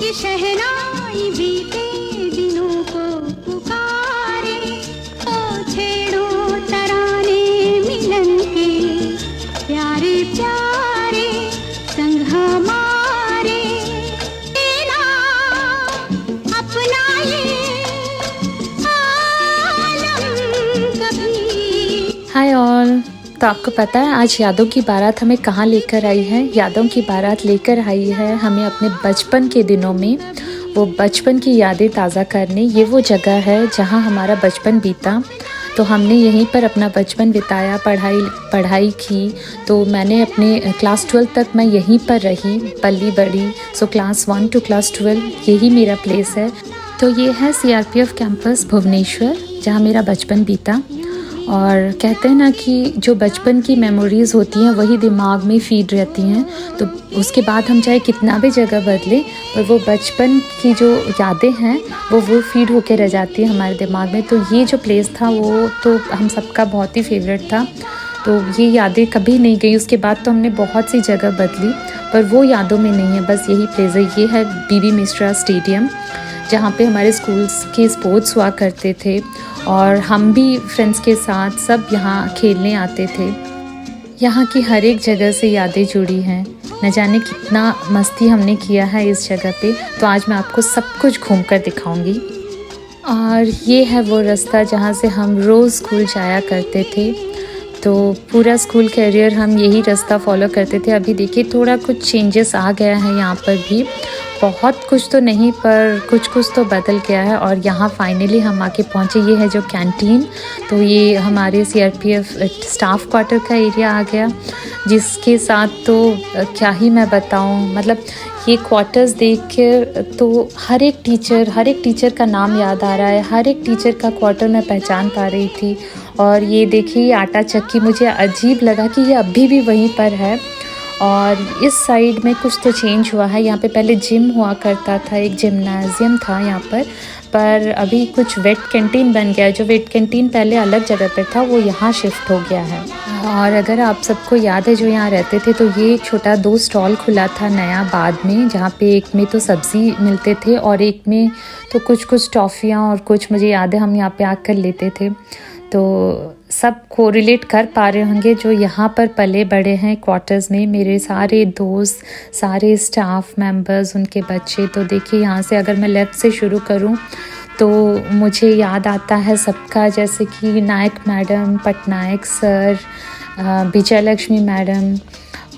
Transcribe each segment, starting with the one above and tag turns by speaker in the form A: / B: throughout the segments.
A: ये शहनाई बीते दिनों को पुकारे, ओ छेड़ो तराने मिलन के, प्यारे प्यारे संग हमारे, तेरा अपना ये आलम कभी।
B: Hi all. तो आपको पता है आज यादों की बारात हमें कहाँ लेकर आई है? यादों की बारात लेकर आई है हमें अपने बचपन के दिनों में, वो बचपन की यादें ताज़ा करने। ये वो जगह है जहाँ हमारा बचपन बीता। तो हमने यहीं पर अपना बचपन बिताया, पढ़ाई की। तो मैंने अपने क्लास 12 तक मैं यहीं पर रही, पली बड़ी। सो क्लास 1 टू क्लास 12 यही मेरा प्लेस है। तो ये है CRPF कैंपस भुवनेश्वर, जहाँ मेरा बचपन बीता। और कहते हैं ना कि जो बचपन की मेमोरीज़ होती हैं वही दिमाग में फीड रहती हैं। तो उसके बाद हम चाहे कितना भी जगह बदलें, पर वो बचपन की जो यादें हैं वो फीड होके रह जाती है हमारे दिमाग में। तो ये जो प्लेस था वो तो हम सबका बहुत ही फेवरेट था। तो ये यादें कभी नहीं गई। उसके बाद तो हमने बहुत सी जगह बदली, पर वो यादों में नहीं है, बस यही प्लेस है। ये है BB मिश्रा स्टेडियम, जहाँ पे हमारे स्कूल्स के स्पोर्ट्स हुआ करते थे और हम भी फ्रेंड्स के साथ सब यहाँ खेलने आते थे। यहाँ की हर एक जगह से यादें जुड़ी हैं। न जाने कितना मस्ती हमने किया है इस जगह पे। तो आज मैं आपको सब कुछ घूमकर दिखाऊंगी। और ये है वो रास्ता जहाँ से हम रोज़ स्कूल जाया करते थे। तो पूरा स्कूल कैरियर हम यही रास्ता फॉलो करते थे। अभी देखिए थोड़ा कुछ चेंजेस आ गया है यहाँ पर भी, बहुत कुछ तो नहीं पर कुछ कुछ तो बदल गया है। और यहाँ फाइनली हम आके पहुँचे। ये है जो कैंटीन, तो ये हमारे CRPF स्टाफ क्वार्टर का एरिया आ गया, जिसके साथ तो क्या ही मैं बताऊँ। मतलब ये क्वार्टर्स देख कर तो हर एक टीचर का नाम याद आ रहा है, हर एक टीचर का क्वार्टर मैं पहचान पा रही थी। और ये देखिए आटा चक्की, मुझे अजीब लगा कि ये अभी भी वहीं पर है। और इस साइड में कुछ तो चेंज हुआ है। यहाँ पे पहले जिम हुआ करता था, एक जिम्नाजियम था यहाँ पर अभी कुछ वेट कैंटीन बन गया है। जो वेट कैंटीन पहले अलग जगह पर था वो यहाँ शिफ्ट हो गया है। और अगर आप सबको याद है जो यहाँ रहते थे, तो ये एक छोटा 2 स्टॉल खुला था नया बाद में, जहाँ पे एक में तो सब्ज़ी मिलते थे और एक में तो कुछ टॉफ़ियाँ और कुछ, मुझे याद है हम यहाँ पे आकर लेते थे। तो सब को रिलेट कर पा रहे होंगे जो यहाँ पर पले बड़े हैं क्वार्टर्स में, मेरे सारे दोस्त, सारे स्टाफ मेंबर्स, उनके बच्चे। तो देखिए यहाँ से अगर मैं लेफ़्ट से शुरू करूँ तो मुझे याद आता है सबका, जैसे कि नायक मैडम, पटनायक सर, विजय लक्ष्मी मैडम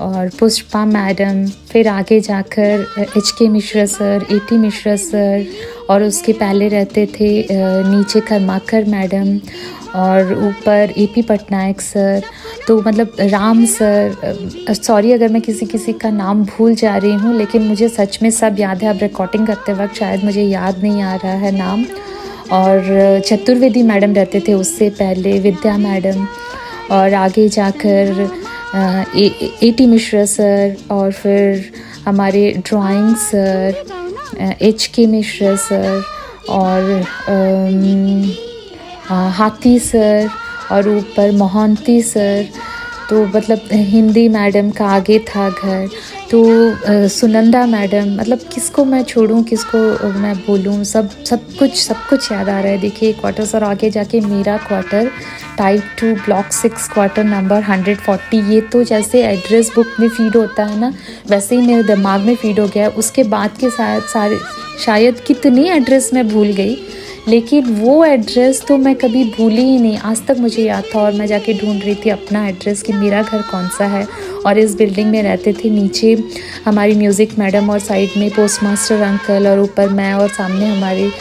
B: और पुष्पा मैडम, फिर आगे जाकर HK Mishra sir, AT Mishra sir, और उसके पहले रहते थे नीचे कर्माकर मैडम और ऊपर AP पटनायक सर। तो मतलब राम सर, सॉरी अगर मैं किसी का नाम भूल जा रही हूँ, लेकिन मुझे सच में सब याद है। अब रिकॉर्डिंग करते वक्त शायद मुझे याद नहीं आ रहा है नाम। और चतुर्वेदी मैडम रहते थे उससे पहले, विद्या मैडम, और आगे जाकर AT मिश्रा सर, और फिर हमारे drawing sir HK Mishra sir, और हाथी सर, और ऊपर मोहंती सर। तो मतलब हिंदी मैडम का आगे था घर। तो सुनंदा मैडम, मतलब किसको मैं छोड़ूं, किसको मैं बोलूं, सब कुछ याद आ रहा है। देखिए क्वार्टर्स, और आगे जाके मेरा quarter type 2 block 6 quarter number 140। ये तो जैसे एड्रेस बुक में फीड होता है ना, वैसे ही मेरे दिमाग में फीड हो गया। उसके बाद के शायद कितने एड्रेस मैं भूल गई, लेकिन वो एड्रेस तो मैं कभी भूली ही नहीं, आज तक मुझे याद था। और मैं जाके ढूंढ रही थी अपना एड्रेस कि मेरा घर कौन सा है। और इस बिल्डिंग में रहते थे नीचे हमारी म्यूज़िक मैडम, और साइड में पोस्ट मास्टर अंकल, और ऊपर मैं, और सामने हमारी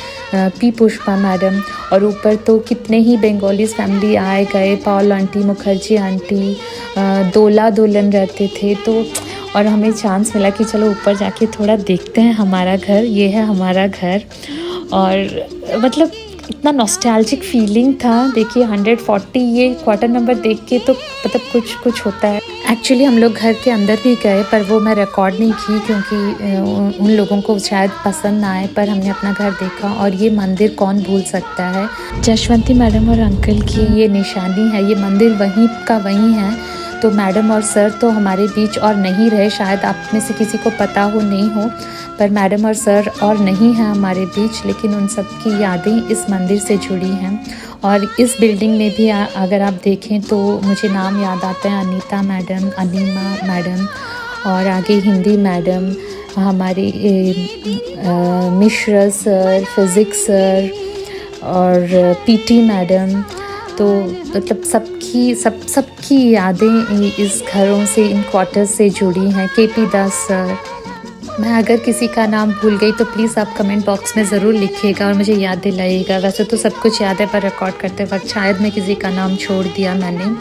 B: P पुष्पा मैडम। और ऊपर तो कितने ही बंगालीज फैमिली आए गए, पाल आंटी, मुखर्जी आंटी, दोला दोलन रहते थे। तो और हमें चांस मिला कि चलो ऊपर जाके थोड़ा देखते हैं हमारा घर। ये है हमारा घर। और मतलब इतना नॉस्टैल्जिक फीलिंग था। देखिए 140 ये क्वार्टर नंबर देख के तो मतलब कुछ होता है। एक्चुअली हम लोग घर के अंदर भी गए, पर वो मैं रिकॉर्ड नहीं की क्योंकि उन लोगों को शायद पसंद ना आए। पर हमने अपना घर देखा, और ये मंदिर कौन भूल सकता है, जशवंती मैडम और अंकल की ये निशानी है। ये मंदिर वहीं का वहीं है। तो मैडम और सर तो हमारे बीच और नहीं रहे, शायद आप में से किसी को पता हो नहीं हो, पर मैडम और सर और नहीं हैं हमारे बीच, लेकिन उन सब की यादें इस मंदिर से जुड़ी हैं। और इस बिल्डिंग में भी अगर आप देखें तो मुझे नाम याद आता है अनीता मैडम, अनीमा मैडम, और आगे हिंदी मैडम, हमारे मिश्रा सर, फिज़िक्स सर और पीटी मैडम। तो मतलब सबकी यादें इस घरों से, इन क्वार्टर्स से जुड़ी हैं। केपी दास सर। मैं अगर किसी का नाम भूल गई तो प्लीज़ आप कमेंट बॉक्स में ज़रूर लिखिएगा और मुझे याद दिलाइएगा। वैसे तो सब कुछ याद है, पर रिकॉर्ड करते वक्त शायद मैं किसी का नाम छोड़ दिया मैंने।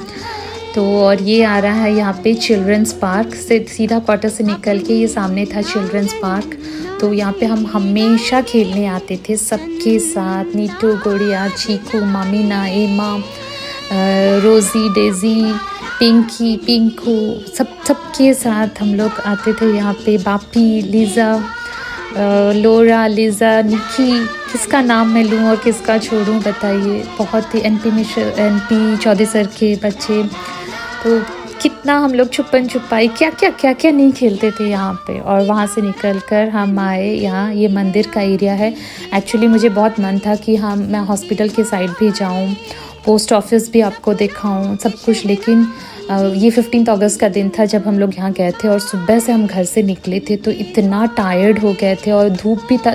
B: तो और ये आ रहा है यहाँ पे चिल्ड्रंस पार्क से, सीधा क्वार्टर से निकल के ये सामने था चिल्ड्रंस पार्क। तो यहाँ पे हम हमेशा खेलने आते थे सबके साथ, नीटू, गुड़िया, चीकू, मामीना, एमा, रोज़ी, डेज़ी, पिंकी, पिंकू, सबके साथ हम लोग आते थे यहाँ पे। बापी, लीज़ा, लोरा, लिज़ा, निकी, किसका नाम मैं लूँ और किसका छोड़ूं बताइए। बहुत ही एनपी चौधरी सर के बच्चे, तो कितना हम लोग छुपन छुपाई क्या नहीं खेलते थे यहाँ पे। और वहाँ से निकलकर हम आए यहाँ, ये मंदिर का एरिया है। एक्चुअली मुझे बहुत मन था कि मैं हॉस्पिटल के साइड भी जाऊँ, पोस्ट ऑफिस भी आपको दिखाऊं, सब कुछ, लेकिन ये 15 अगस्त का दिन था जब हम लोग यहाँ गए थे और सुबह से हम घर से निकले थे तो इतना टायर्ड हो गए थे और धूप भी था।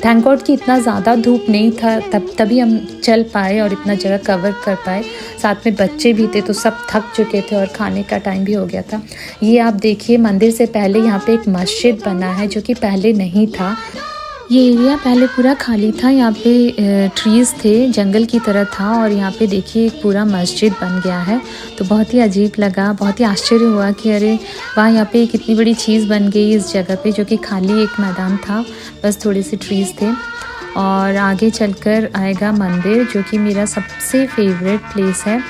B: थैंक गॉड कि इतना ज़्यादा धूप नहीं था, तभी हम चल पाए और इतना जगह कवर कर पाए। साथ में बच्चे भी थे तो सब थक चुके थे और खाने का टाइम भी हो गया था। ये आप देखिए, मंदिर से पहले यहाँ पे एक मस्जिद बना है जो कि पहले नहीं था। ये एरिया पहले पूरा खाली था, यहाँ पे ट्रीज़ थे, जंगल की तरह था, और यहाँ पे देखिए एक पूरा मस्जिद बन गया है। तो बहुत ही अजीब लगा, बहुत ही आश्चर्य हुआ कि अरे वाह, यहाँ पे कितनी बड़ी चीज़ बन गई इस जगह पे, जो कि खाली एक मैदान था, बस थोड़े से ट्रीज़ थे। और आगे चलकर आएगा मंदिर, जो कि मेरा सबसे फेवरेट प्लेस है।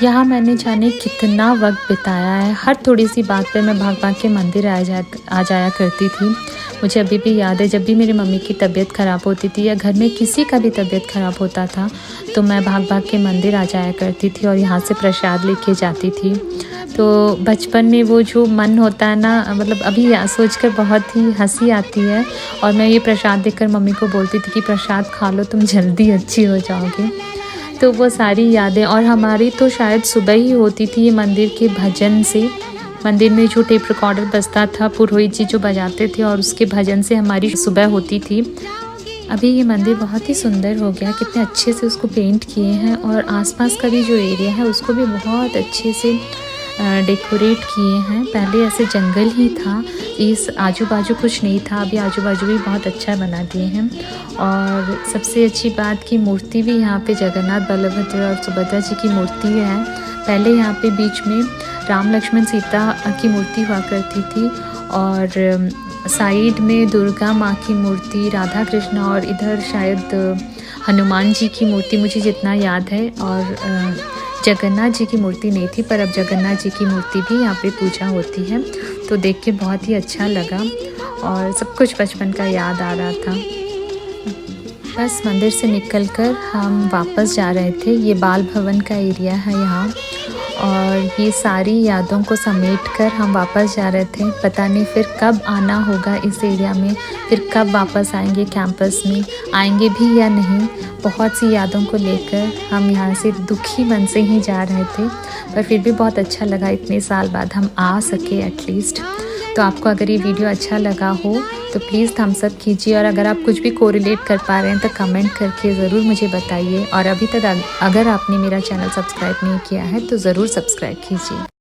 B: यहाँ मैंने जाने कितना वक्त बिताया है। हर थोड़ी सी बात पे मैं भाग के मंदिर आ जाया करती थी। मुझे अभी भी याद है, जब भी मेरी मम्मी की तबीयत ख़राब होती थी या घर में किसी का भी तबीयत ख़राब होता था तो मैं भाग के मंदिर आ जाया करती थी और यहाँ से प्रसाद लेके जाती थी। तो बचपन में वो जो मन होता है ना, मतलब अभी सोचकर बहुत ही हंसी आती है। और मैं ये प्रसाद देखकर मम्मी को बोलती थी कि प्रसाद खा लो, तुम जल्दी अच्छी हो जाओगे। तो वो सारी यादें, और हमारी तो शायद सुबह ही होती थी ये मंदिर के भजन से। मंदिर में जो टेप रिकॉर्डर बजता था, पुरोहित जी जो बजाते थे, और उसके भजन से हमारी सुबह होती थी। अभी ये मंदिर बहुत ही सुंदर हो गया, कितने अच्छे से उसको पेंट किए हैं, और आसपास का भी जो एरिया है उसको भी बहुत अच्छे से डेकोरेट किए हैं। पहले ऐसे जंगल ही था, इस आजू बाजू कुछ नहीं था, अभी आजू बाजू भी बहुत अच्छा बना दिए हैं। और सबसे अच्छी बात की मूर्ति भी यहाँ पे जगन्नाथ, बलभद्र और सुभद्रा जी की मूर्ति है। पहले यहाँ पे बीच में राम, लक्ष्मण, सीता की मूर्ति हुआ करती थी, और साइड में दुर्गा माँ की मूर्ति, राधा कृष्ण, और इधर शायद हनुमान जी की मूर्ति, मुझे जितना याद है। और जगन्नाथ जी की मूर्ति नहीं थी, पर अब जगन्नाथ जी की मूर्ति भी यहाँ पे पूजा होती है। तो देख के बहुत ही अच्छा लगा और सब कुछ बचपन का याद आ रहा था। बस मंदिर से निकलकर हम वापस जा रहे थे। ये बाल भवन का एरिया है यहाँ, और ये सारी यादों को समेटकर हम वापस जा रहे थे। पता नहीं फिर कब आना होगा इस एरिया में, फिर कब वापस आएंगे कैंपस में, आएंगे भी या नहीं। बहुत सी यादों को लेकर हम यहाँ से दुखी मन से ही जा रहे थे, पर फिर भी बहुत अच्छा लगा, इतने साल बाद हम आ सके एटलीस्ट। तो आपको अगर ये वीडियो अच्छा लगा हो तो प्लीज़ थम्स अप कीजिए, और अगर आप कुछ भी कोरिलेट कर पा रहे हैं तो कमेंट करके ज़रूर मुझे बताइए। और अभी तक अगर आपने मेरा चैनल सब्सक्राइब नहीं किया है तो ज़रूर सब्सक्राइब कीजिए।